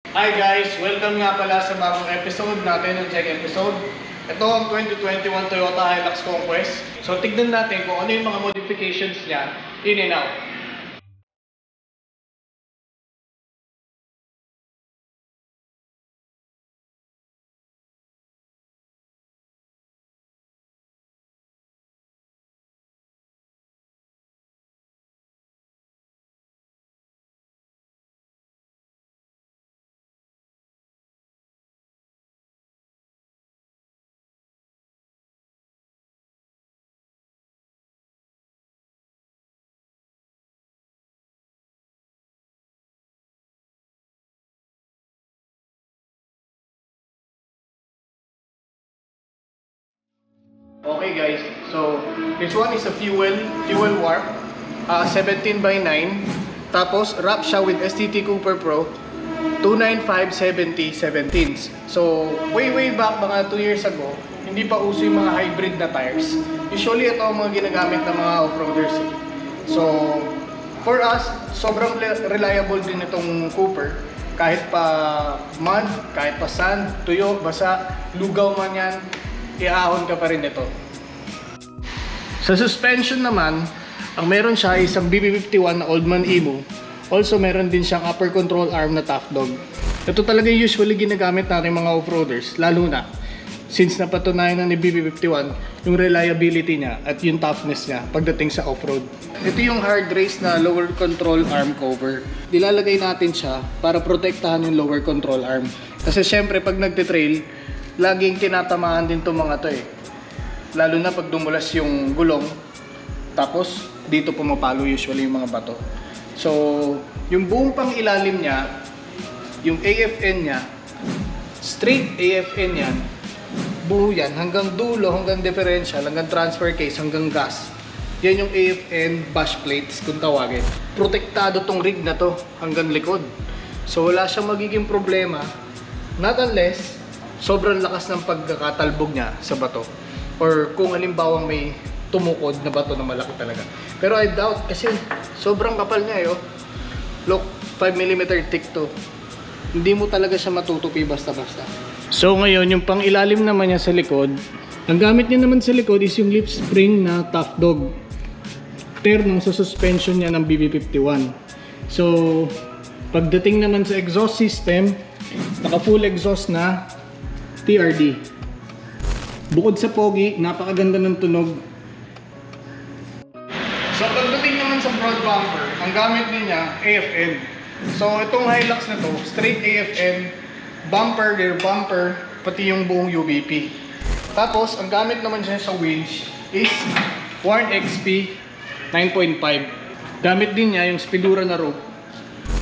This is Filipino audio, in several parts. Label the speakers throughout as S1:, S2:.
S1: Hi guys! Welcome nga pala sa bagong episode natin ng check episode. Ito ang 2021 Toyota Hilux Conquest. So tignan natin kung ano yung mga modifications niya in and out. Okay guys, so this one is a fuel warp, 17 by 9. Tapos wrap siya with STT Cooper Pro 295/70/17. So way back mga 2 years ago, hindi pa uso yung mga hybrid na tires. Usually ito ang mga ginagamit ng mga off-roaders. So for us, sobrang reliable din itong Cooper. Kahit pa mud, kahit pa sand, tuyo, basa, lugaw man yan, iahon ka pa rin ito. Sa suspension naman, ang meron siya ay isang BB51 na Oldman Emu. Also meron din siyang upper control arm na Tough Dog. Ito talaga usually ginagamit natin mga off-roaders, lalo na since napatunayan na ni BB51 yung reliability niya at yung toughness niya pagdating sa off-road. Ito yung hard race na lower control arm cover. Dilalagay natin siya para protektahan yung lower control arm. Kasi syempre pag nagte-trail, laging tinatamaan din itong mga to eh. Lalo na pag dumulas yung gulong, tapos dito pumapalo usually yung mga bato. So, yung buong pang ilalim niya, yung AFN niya, straight AFN yan, buo yan, hanggang dulo, hanggang differential, hanggang transfer case, hanggang gas. Yan yung AFN bash plates kung tawagin. Protektado tong rig na to hanggang likod. So, wala siyang magiging problema, not unless sobrang lakas ng pagkakatalbog niya sa bato. Or kung halimbawa may tumukod na bato na malaki talaga. Pero I doubt kasi sobrang kapal niya eh. Oh. Look, 5mm thick to. Hindi mo talaga siya matutupi basta-basta. So ngayon, yung pang ilalim naman niya sa likod, ang gamit niya naman sa likod is yung lip spring na Tough Dog. Ternong sa suspension niya ng BB51. So, pagdating naman sa exhaust system, naka full exhaust na TRD. Bukod sa pogi, napakaganda ng tunog. So pagdating naman sa front bumper, ang gamit din niya, AFN. So itong Hilux na to, straight AFN, bumper, rear bumper, pati yung buong UBP. Tapos ang gamit naman siya sa winch is Warn XP 9.5. Gamit din niya yung Spidura na rope.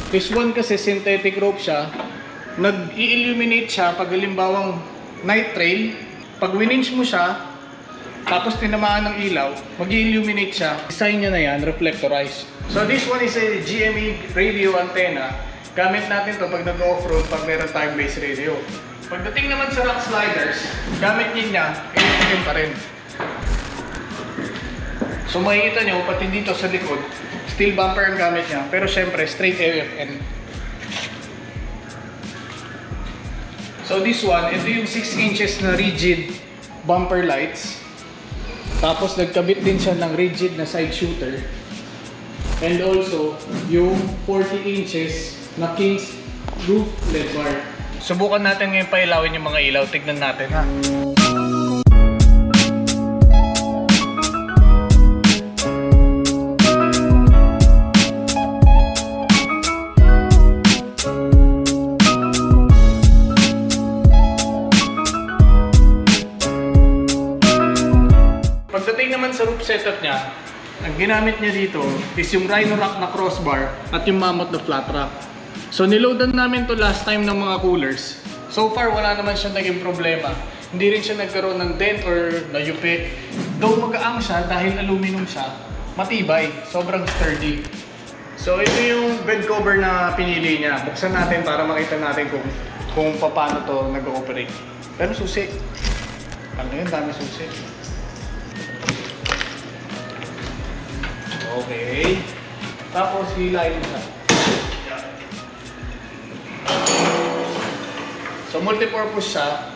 S1: This one kasi synthetic rope siya. Nag-i-illuminate siya pag halimbawang night trail. Pag winch mo siya, tapos tinamaan ng ilaw, mag-illuminate siya. Design niya na yan, reflectorized. So this one is a GME radio antenna. Gamit natin to pag nag-off-road, pag meron tayong base radio. Pagdating naman sa rock sliders, gamit niya AFN pa rin. So makikita nyo, pati dito sa likod, steel bumper ang gamit niya. Pero syempre, straight AFN. So this one, ito yung 6 inches na rigid bumper lights. Tapos nagkabit din siya ng rigid na side shooter. And also, yung 40 inches na King's roof LED bar. Subukan natin ngayon pailawin yung mga ilaw. Tignan natin ha. Pagdating naman sa roof setup niya, ang ginamit niya dito is yung Rhino Rack na crossbar at yung Mammoth na flat rack. So niloadan namin to last time ng mga coolers. So far wala naman siya naging problema. Hindi rin siya nagkaroon ng dent or nayupi. Though magaang siya dahil aluminum siya, matibay, sobrang sturdy. So ito yung bed cover na pinili niya. Buksan natin para makita natin kung paano to nag-ooperate. Pero susi. Ano yun? Dami susi. Okay. Tapos hilahin siya. So multi-purpose siya.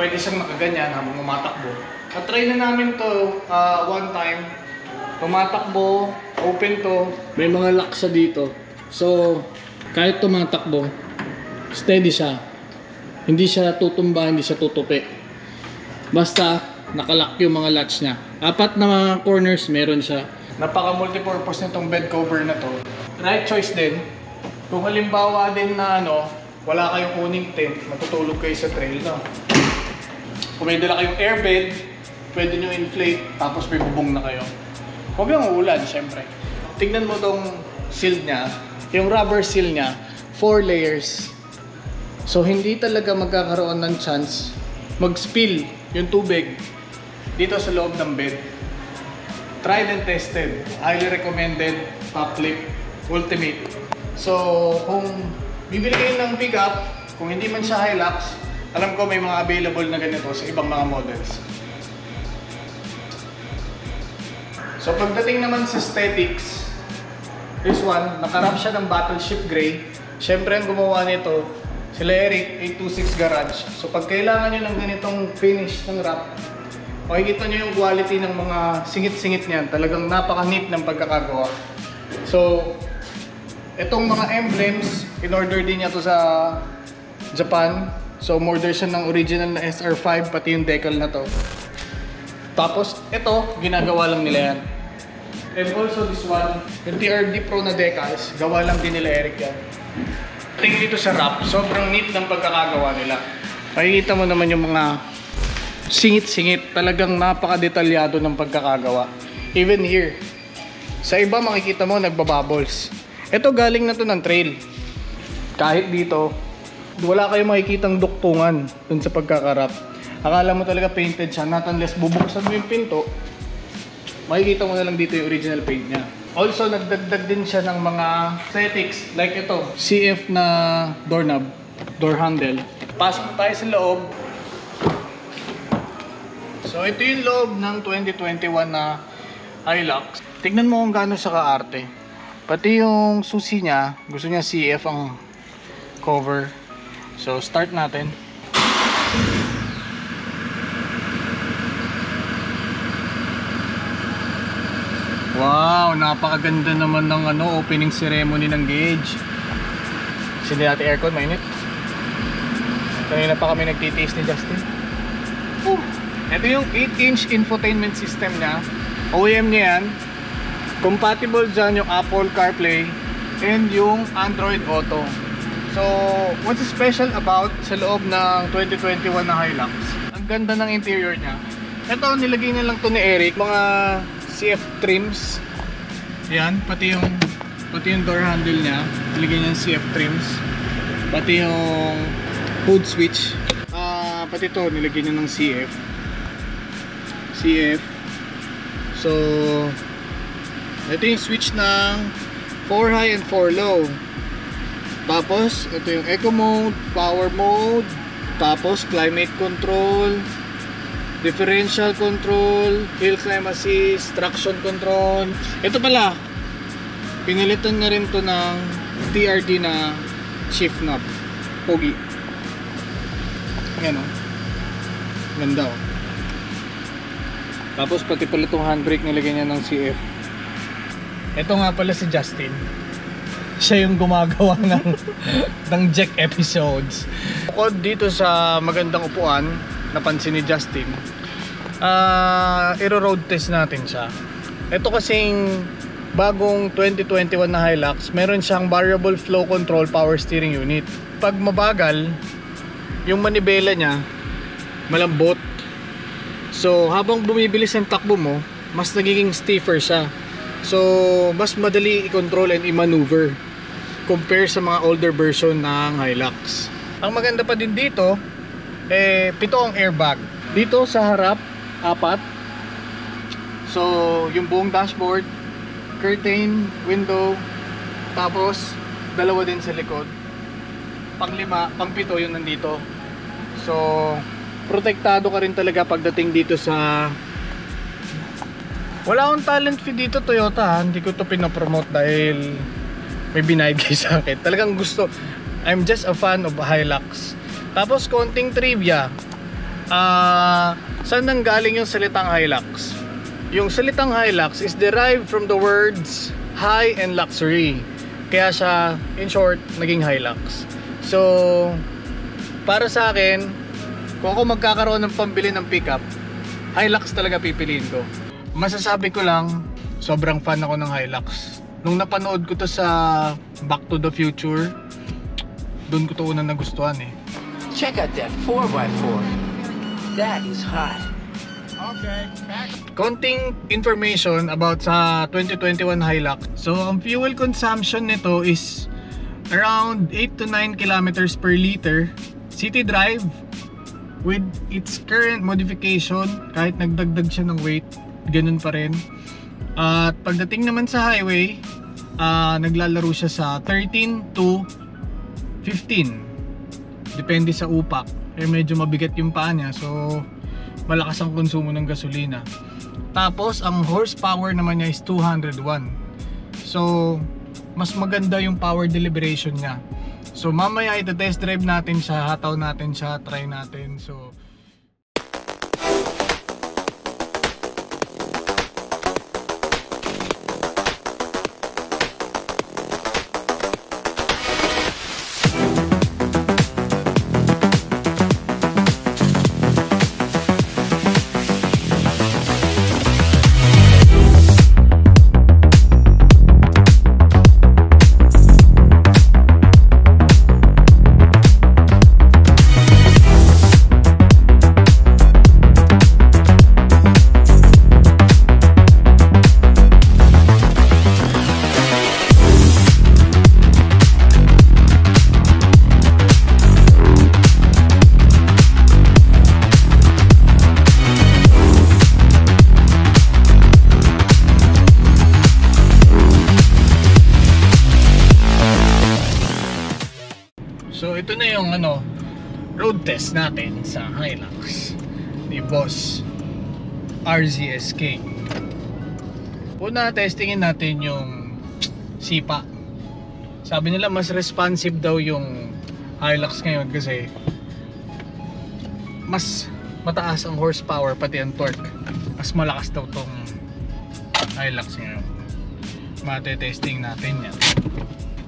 S1: Pwede siyang nakaganyan habang umatakbo. At-try na namin to one time. Tumatakbo, open to. May mga lock siya dito. So kahit tumatakbo, steady siya. Hindi siya tutumba, hindi siya tutupi. Basta nakalock yung mga latch niya. 4 na mga corners meron siya. Napaka multi-purpose nitong bed cover na to. Right choice din. Kung halimbawa din na wala kayong kuning tent, matutulog kayo sa trail, no? Kung may dala kayong airbed, pwede nyo inflate, tapos may bubong na kayo. Huwag lang uulan, syempre. Tignan mo tong seal niya. Yung rubber seal niya, 4 layers. So hindi talaga magkakaroon ng chance mag-spill yung tubig dito sa loob ng bed. Tried and tested. Highly recommended. Top clip. Ultimate. So kung bibili kayo ng pickup, kung hindi man siya Hilux, alam ko may mga available na ganito sa ibang mga models. So pagdating naman sa aesthetics, this one, nakarap siya ng Battleship Gray. Siyempre ang gumawa nito, sila Eric, 826 Garage. So pag kailangan nyo ng ganitong finish ng wrap, makikita nyo yung quality ng mga singit-singit niyan. Talagang napaka-neat ng pagkakagawa. So, itong mga emblems, in-order din niya to sa Japan. So, umorder siya ng original na SR5, pati yung decal na to. Tapos, ito, ginagawa lang nila yan. And also this one, yung TRD Pro na decals, gawa lang din nila Eric yan. Tingin dito sa wrap, sobrang neat ng pagkakagawa nila. Makikita mo naman yung mga singit-singit, talagang napaka-detalyado ng pagkakagawa. Even here, sa iba makikita mo nagbabubbles. Ito galing na to ng trail. Kahit dito, wala kayong makikitang duktungan dun sa pagkakarap. Akala mo talaga painted siya, not unless bubuksan mo yung pinto, makikita mo na lang dito yung original paint niya. Also, nagdagdag din siya ng mga aesthetics like ito, CF na doorknob, door handle. Pasok tayo sa loob. So ito yung loob ng 2021 na Hilux. Tignan mo kung gaano siya kaarte. Pati yung susi niya, gusto niya CF ang cover. So start natin. Wow, napakaganda naman ng opening ceremony ng gauge. Sindi natin aircon, mainit. Kanina pa kami nagtitiis ni Justin. Ito yung 8-inch infotainment system niya. OEM niya yan. Compatible dyan yung Apple CarPlay and yung Android Auto. So, what's special about sa loob ng 2021 na Hilux? Ang ganda ng interior niya. Ito, nilagay na lang to ni Eric. Mga CF trims. Yan, pati yung door handle niya. Nilagay niya yung CF trims. Pati yung hood switch. Pati to nilagay niya ng CF. So ito yung switch ng 4 high and 4 low. Tapos ito yung eco mode, power mode, tapos climate control, differential control, hill climb assist, traction control. Ito pala, pinilitan na rin to ng TRD na shift knob. Pogi. Ayan o. Ganda o. Tapos pati pala itong handbrake nilagay niya ng CF. Ito nga pala si Justin. Siya yung gumagawa ng Jack episodes. Bukod dito sa magandang upuan, napansin ni Justin, i-road test natin siya. Ito kasing bagong 2021 na Hilux, meron siyang variable flow control power steering unit. Pag mabagal, yung manibela niya malambot. So habang bumibilis ang takbo mo, mas nagiging stiffer siya. So mas madali i-control and i-maneuver compare sa mga older version ng Hilux. Ang maganda pa din dito, 7 ang airbag. Dito sa harap, 4. So yung buong dashboard, curtain, window, tapos 2 din sa likod. Pang-5, pang-7 yung nandito. So protektado ka rin talaga pagdating dito sa... Wala akong talent fee dito Toyota, hindi ko to pinopromote dahil may binayad kayo sa akin. Talagang gusto, I'm just a fan of Hilux. Tapos konting trivia. Saan nanggaling yung salitang Hilux? Yung salitang Hilux is derived from the words high and luxury. Kaya siya, in short, naging Hilux. So, para sa akin, kung ako magkakaroon ng pambili ng pickup, Hilux talaga pipiliin ko. Masasabi ko lang, sobrang fan ako ng Hilux. Nung napanood ko to sa Back to the Future, doon ko to unang nagustuhan eh.
S2: Check out that 4x4. That is hot.
S1: Okay. Konting information about sa 2021 Hilux. So, ang fuel consumption nito is around 8 to 9 kilometers per liter. City drive with its current modification, kahit nagdagdag siya ng weight, ganun pa rin. At pagdating naman sa highway, naglalaro siya sa 13 to 15. Depende sa upak. Medyo mabigat yung paa niya, so malakas ang konsumo ng gasolina. Tapos ang horsepower naman niya is 201. So mas maganda yung power deliberation niya. So mamaya ita-test drive natin siya, hataw natin siya, try natin. So ito na yung road test natin sa Hilux ni Boss RZSK. Una, testingin natin yung sipa. Sabi nila mas responsive daw yung Hilux ngayon kasi mas mataas ang horsepower pati ang torque. Mas malakas daw tong Hilux ngayon. Mate-testing natin yan.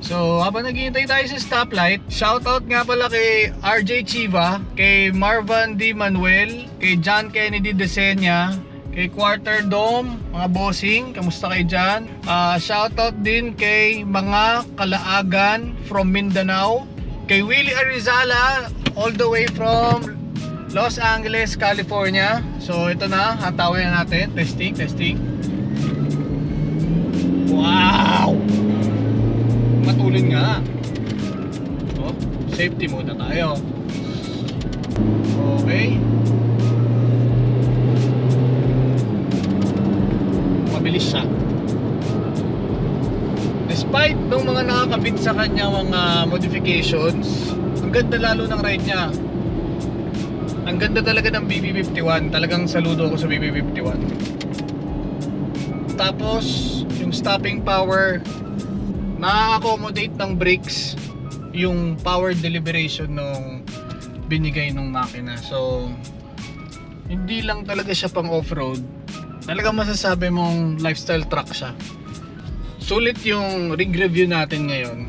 S1: So, habang naghihintay tayo sa stoplight, shoutout nga pala kay RJ Chiva, kay Marvan D. Manuel, kay John Kennedy Desenya, kay Quarter Dome, mga bossing, kamusta kayo dyan? Shoutout din kay mga kalaagan from Mindanao, kay Willie Arizala, all the way from Los Angeles, California. So, ito na, hatawin na natin. Testing. Wow! Matulin nga. So, safety muna tayo. Okay. Mabilis siya. Despite nung mga nakakabit sa kanya mga modifications, ang ganda lalo ng ride niya. Ang ganda talaga ng BB51. Talagang saludo ako sa BB51. Tapos yung stopping power, na-accommodate ng brakes yung power deliberation nung binigay nung makina. So hindi lang talaga siya pang off-road, talagang masasabi mong lifestyle truck siya. Sulit yung rig review natin ngayon.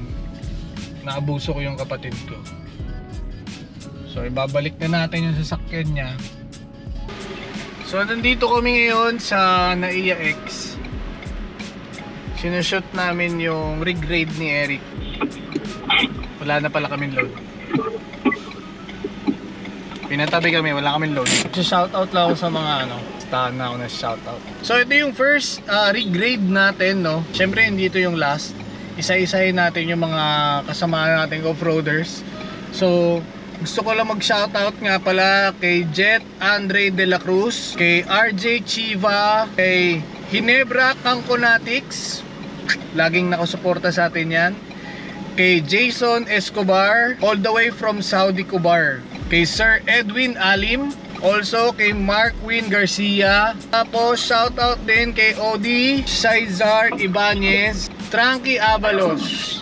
S1: Naabuso ko yung kapatid ko, so ibabalik na natin yung sasakyan niya. So nandito kami ngayon sa Naiya X. Sinushoot namin yung rig raid ni Eric. Wala na pala kaming load. Pinatabi kami, wala kaming load. Shoutout lang ako sa mga tahan na ako na shoutout. So ito yung first rig raid natin, no. Syempre hindi ito yung last. Isa-isahin natin yung mga kasama nating off-roaders. So gusto ko lang mag-shoutout nga pala kay Jet Andre De La Cruz, kay RJ Chiva, kay Hinebra Canconatics, laging nakasuporta sa atin yan, kay Jason Escobar, all the way from Saudi Kubar, kay Sir Edwin Alim, also kay Mark Win Garcia. Tapos shoutout din kay Odi Shaizar Ibanez, Tranqui Avalos.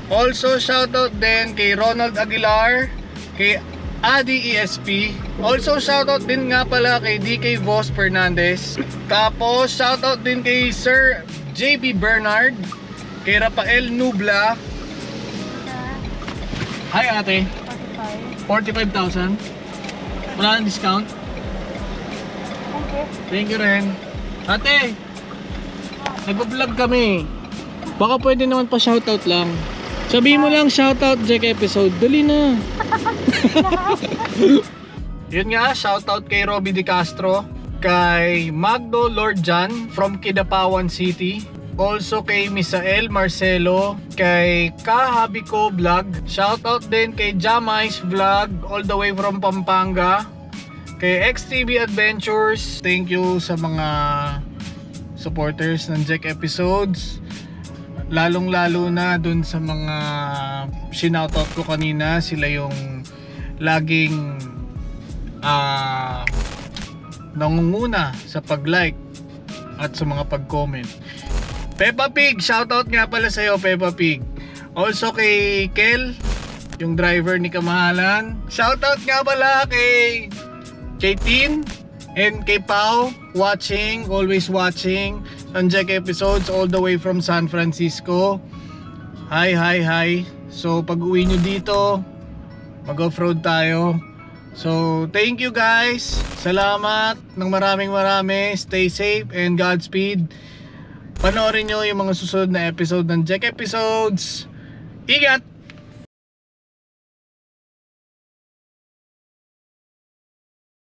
S1: Also shoutout din kay Ronald Aguilar, kay Adi ESP. Also shoutout din nga pala kay DK Voss Fernandez. Tapos shoutout din kay Sir JB Bernard, kay Rafael Nubla. Hi ate. 45,000. Wala nang discount? Thank you rin. Ate, nag-vlog kami. Baka pwede naman pa shoutout lang. Sabihin mo lang shoutout Jack episode. Dali na. Yun nga, shoutout kay Robby De Castro, kay Magdo Lord Jan from Kidapawan City. Also kay Misael Marcelo, kay Kahabiko Vlog. Shoutout din kay Jamais Vlog all the way from Pampanga. Kay XTV Adventures. Thank you sa mga supporters ng Jack episodes. Lalong lalo na dun sa mga sinoutout ko kanina. Sila yung laging nangunguna sa pag-like at sa mga pag-comment. Peppa Pig, shoutout nga pala sa'yo Peppa Pig. Also kay Kel, yung driver ni Kamahalan. Shoutout nga pala kay Tin and kay Pau, watching, always watching ang Jack episodes all the way from San Francisco. Hi. So pag uwi nyo dito, mag-offroad tayo. So thank you guys. Salamat ng maraming. Stay safe and Godspeed. Panoorin nyo yung mga susunod na episode ng Jack episodes. Ingat!